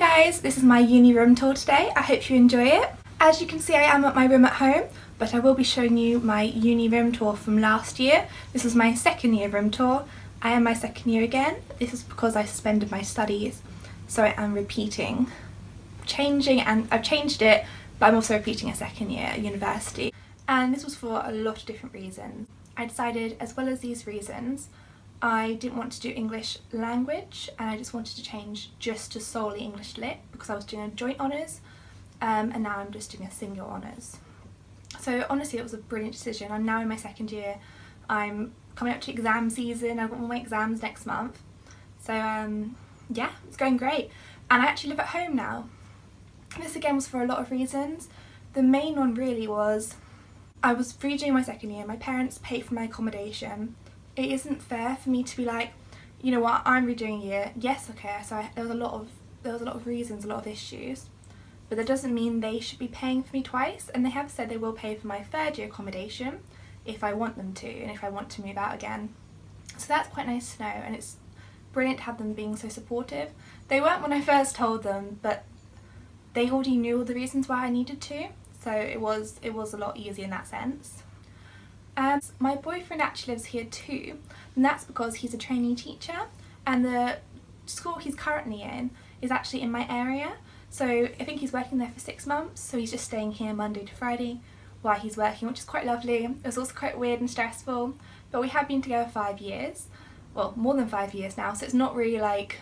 guys, this is my uni room tour today. I hope you enjoy it. As you can see, I am at my room at home, but I will be showing you my uni room tour from last year. This was my second year room tour. I am my second year again. This is because I suspended my studies, so I am repeating. I've changed it, but I'm also repeating a second year at university. And this was for a lot of different reasons. I decided, as well as these reasons, I didn't want to do English language, and I just wanted to change just to solely English Lit because I was doing a joint honours, and now I'm just doing a single honours. So honestly, it was a brilliant decision. I'm now in my second year. I'm coming up to exam season. I've got all my exams next month. So yeah, it's going great. And I actually live at home now. This again was for a lot of reasons. The main one really was I was redoing my second year. My parents paid for my accommodation. It isn't fair for me to be like, you know what, I'm redoing a year. Yes, okay, so there was a lot of reasons, a lot of issues, but that doesn't mean they should be paying for me twice. And they have said they will pay for my third year accommodation if I want them to, and if I want to move out again. So that's quite nice to know, and it's brilliant to have them being so supportive. They weren't when I first told them, but they already knew all the reasons why I needed to, so it was a lot easier in that sense. And my boyfriend actually lives here too, and that's because he's a trainee teacher, and the school he's currently in is actually in my area. So I think he's working there for 6 months, so he's just staying here Monday to Friday while he's working, which is quite lovely. It was also quite weird and stressful, but we have been together 5 years, well, more than 5 years now, so it's not really like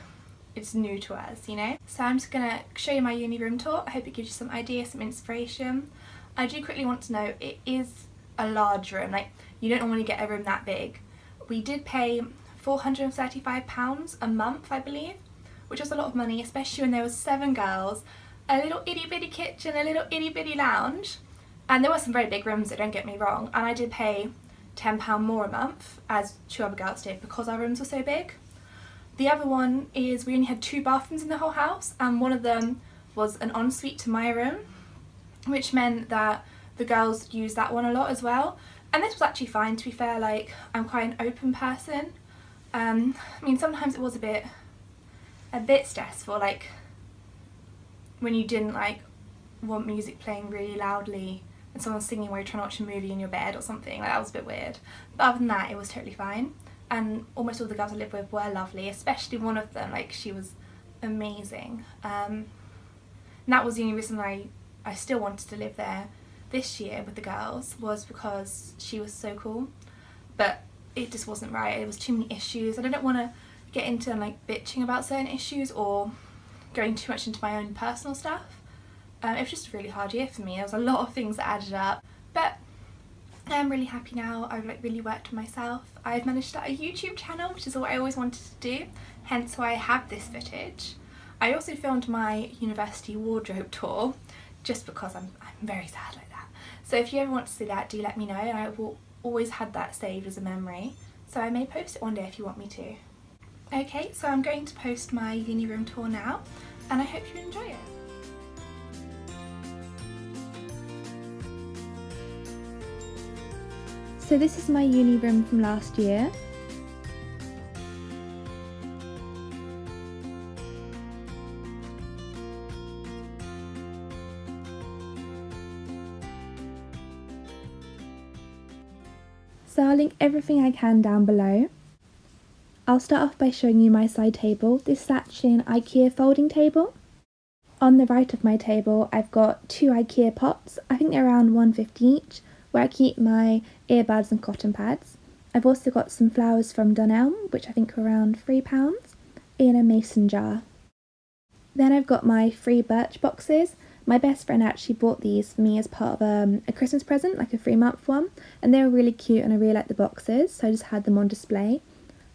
it's new to us, you know. So I'm just gonna show you my uni room tour. I hope it gives you some ideas, some inspiration. I do quickly want to know, it is a large room, like you don't normally get a room that big. We did pay £435 a month, I believe, which was a lot of money, especially when there was 7 girls, a little itty bitty kitchen, a little itty bitty lounge, and there were some very big rooms, don't get me wrong, and I did pay £10 more a month, as 2 other girls did, because our rooms were so big. The other one is we only had 2 bathrooms in the whole house, and one of them was an ensuite to my room, which meant that the girls used that one a lot as well. And this was actually fine, to be fair. Like, I'm quite an open person. I mean, sometimes it was a bit stressful, like when you didn't like want music playing really loudly and someone singing while you're trying to watch a movie in your bed or something. Like, that was a bit weird. But other than that, it was totally fine. And almost all the girls I lived with were lovely, especially one of them. Like, she was amazing. And that was the only reason I still wanted to live there this year with the girls, was because she was so cool. But it just wasn't right. It was too many issues, and I don't want to get into like bitching about certain issues or going too much into my own personal stuff. It was just a really hard year for me. There was a lot of things that added up, but I'm really happy now. I've like really worked on myself. I've managed to start a YouTube channel, which is what I always wanted to do, hence why I have this footage. I also filmed my university wardrobe tour just because I'm very sad like that. So if you ever want to see that, do let me know, and I will always have that saved as a memory. So I may post it one day if you want me to. Okay, so I'm going to post my uni room tour now, and I hope you enjoy it. So this is my uni room from last year. So I'll link everything I can down below. I'll start off by showing you my side table. This is actually an IKEA folding table. On the right of my table I've got 2 IKEA pots, I think they're around £1.50 each, where I keep my earbuds and cotton pads. I've also got some flowers from Dunelm, which I think are around £3, in a mason jar. Then I've got my 3 birch boxes. My best friend actually bought these for me as part of a Christmas present, like a 3-month one, and they were really cute and I really like the boxes, so I just had them on display.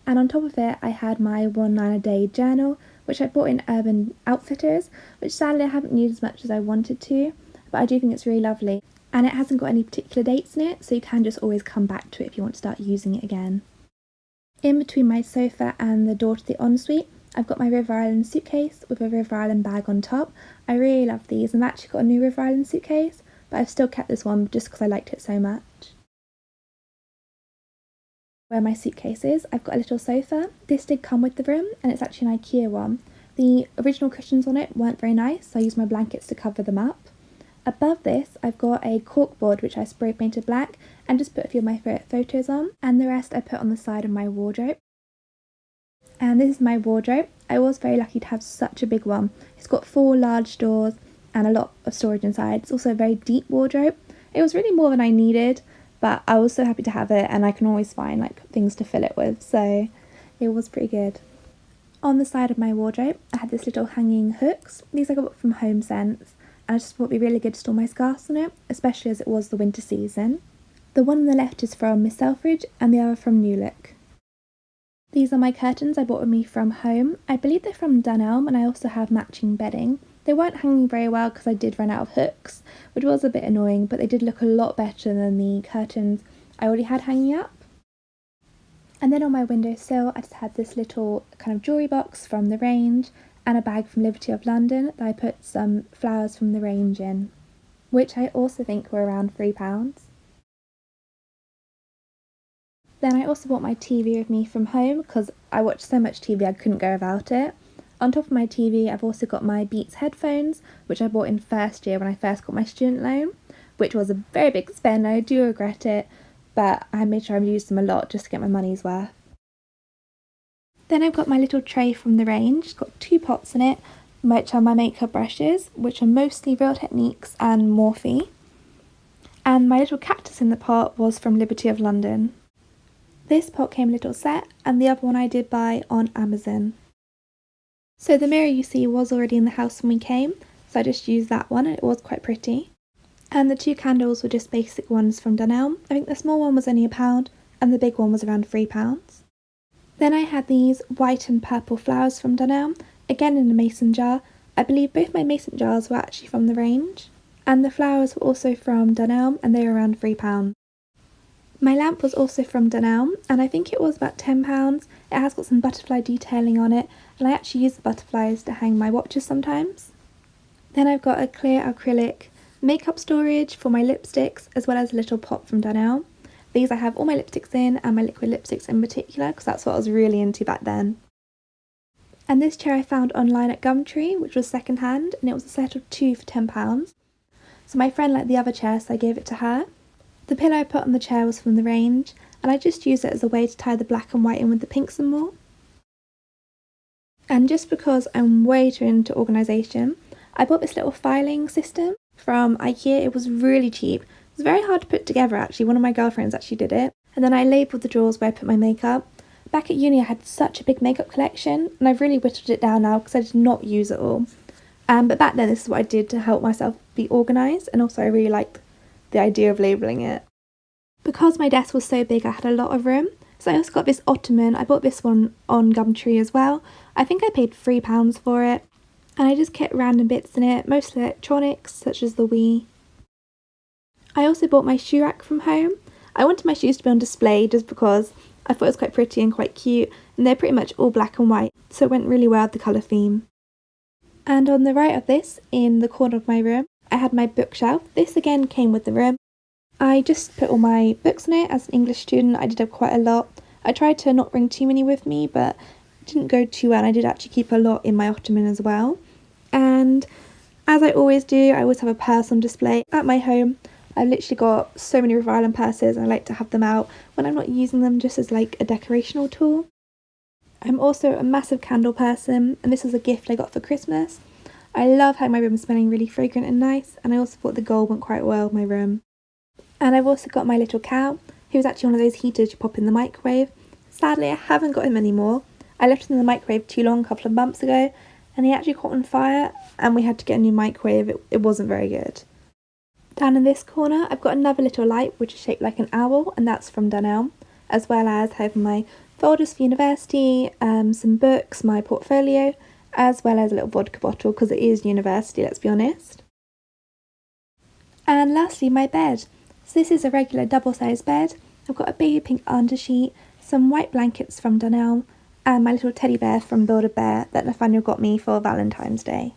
And on top of it I had my 1 line a day journal, which I bought in Urban Outfitters, which sadly I haven't used as much as I wanted to, but I do think it's really lovely. And it hasn't got any particular dates in it, so you can just always come back to it if you want to start using it again. In between my sofa and the door to the ensuite, I've got my River Island suitcase with a River Island bag on top. I really love these, and I've actually got a new River Island suitcase, but I've still kept this one just because I liked it so much. Where my suitcase is, I've got a little sofa. This did come with the room, and it's actually an IKEA one, The original cushions on it weren't very nice, so I used my blankets to cover them up. Above this, I've got a corkboard which I spray painted black and just put a few of my favourite photos on, and the rest I put on the side of my wardrobe. And this is my wardrobe. I was very lucky to have such a big one. It's got 4 large doors and a lot of storage inside. It's also a very deep wardrobe. It was really more than I needed, but I was so happy to have it, and I can always find like things to fill it with, so it was pretty good. On the side of my wardrobe, I had this little hanging hooks. These I got from Home Sense, and I just thought it'd be really good to store my scarves on it, especially as it was the winter season. The one on the left is from Miss Selfridge and the other from New Look. These are my curtains I bought with me from home. I believe they're from Dunelm, and I also have matching bedding. They weren't hanging very well because I did run out of hooks, which was a bit annoying, but they did look a lot better than the curtains I already had hanging up. And then on my windowsill I just had this little kind of jewellery box from the range and a bag from Liberty of London that I put some flowers from the range in, which I also think were around £3. Then I also bought my TV with me from home because I watched so much TV I couldn't go without it. On top of my TV I've also got my Beats headphones, which I bought in first year when I first got my student loan, which was a very big spend. I do regret it, but I made sure I used them a lot just to get my money's worth. Then I've got my little tray from the range. It's got 2 pots in it, which are my makeup brushes, which are mostly Real Techniques and Morphe. And my little cactus in the pot was from Liberty of London. This pot came a little set, and the other one I did buy on Amazon. So the mirror you see was already in the house when we came, so I just used that one and it was quite pretty. And the 2 candles were just basic ones from Dunelm. I think the small one was only £1 and the big one was around £3. Then I had these white and purple flowers from Dunelm, again in a mason jar. I believe both my mason jars were actually from the range. And the flowers were also from Dunelm and they were around £3. My lamp was also from Dunelm and I think it was about £10. It has got some butterfly detailing on it, and I actually use the butterflies to hang my watches sometimes. Then I've got a clear acrylic makeup storage for my lipsticks, as well as a little pot from Dunelm. These I have all my lipsticks in, and my liquid lipsticks in particular, because that's what I was really into back then. And this chair I found online at Gumtree, which was second hand, and it was a set of 2 for £10. So my friend liked the other chair, so I gave it to her. The pillow I put on the chair was from the range, and I just used it as a way to tie the black and white in with the pink some more. And just because I'm way too into organisation, I bought this little filing system from IKEA. It was really cheap. It was very hard to put together actually. One of my girlfriends actually did it. And then I labelled the drawers where I put my makeup. Back at uni I had such a big makeup collection, and I've really whittled it down now because I did not use it all. But back then this is what I did to help myself be organised, and also I really liked the idea of labelling it. Because my desk was so big I had a lot of room, so I also got this ottoman. I bought this one on Gumtree as well. I think I paid £3 for it. And I just kept random bits in it, mostly electronics, such as the Wii. I also bought my shoe rack from home. I wanted my shoes to be on display just because I thought it was quite pretty and quite cute, and they're pretty much all black and white, so it went really well with the colour theme. And on the right of this, in the corner of my room, I had my bookshelf. This again came with the room. I just put all my books in it. As an English student, I did have quite a lot. I tried to not bring too many with me, but it didn't go too well, and I did actually keep a lot in my ottoman as well. And as I always do, I always have a purse on display at my home. I've literally got so many River Island purses, and I like to have them out when I'm not using them, just as like a decorational tool. I'm also a massive candle person, and this was a gift I got for Christmas. I love having my room smelling really fragrant and nice, and I also thought the gold went quite well with my room. And I've also got my little cow, who's actually one of those heaters you pop in the microwave. Sadly, I haven't got him anymore. I left him in the microwave too long a couple of months ago, and he actually caught on fire, and we had to get a new microwave. It wasn't very good. Down in this corner, I've got another little light, which is shaped like an owl, and that's from Dunelm, as well as having my folders for university, some books, my portfolio, as well as a little vodka bottle, because it is university, let's be honest. And lastly, my bed. So this is a regular double-sized bed. I've got a baby pink undersheet, some white blankets from Dunelm, and my little teddy bear from Build-A-Bear that Nathaniel got me for Valentine's Day.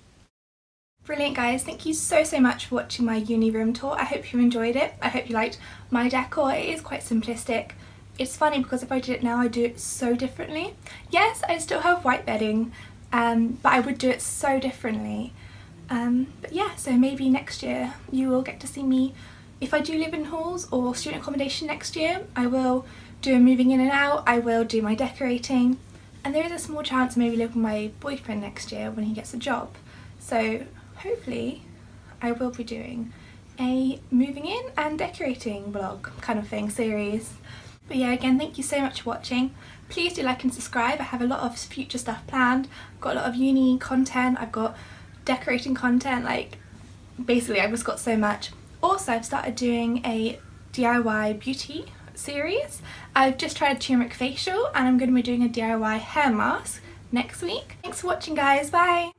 Brilliant guys, thank you so much for watching my uni room tour. I hope you enjoyed it. I hope you liked my decor. It is quite simplistic. It's funny because if I did it now, I do it so differently. Yes, I still have white bedding, but I would do it so differently. But yeah, so maybe next year you will get to see me. If I do live in halls or student accommodation next year, I will do a moving in and out, I will do my decorating, and there is a small chance I maybe live with my boyfriend next year when he gets a job. So hopefully I will be doing a moving in and decorating vlog kind of thing series. But yeah, again, thank you so much for watching. Please do like and subscribe. I have a lot of future stuff planned. I've got a lot of uni content, I've got decorating content, like basically I've just got so much. Also, I've started doing a DIY beauty series. I've just tried a turmeric facial and I'm going to be doing a DIY hair mask next week. Thanks for watching guys, bye!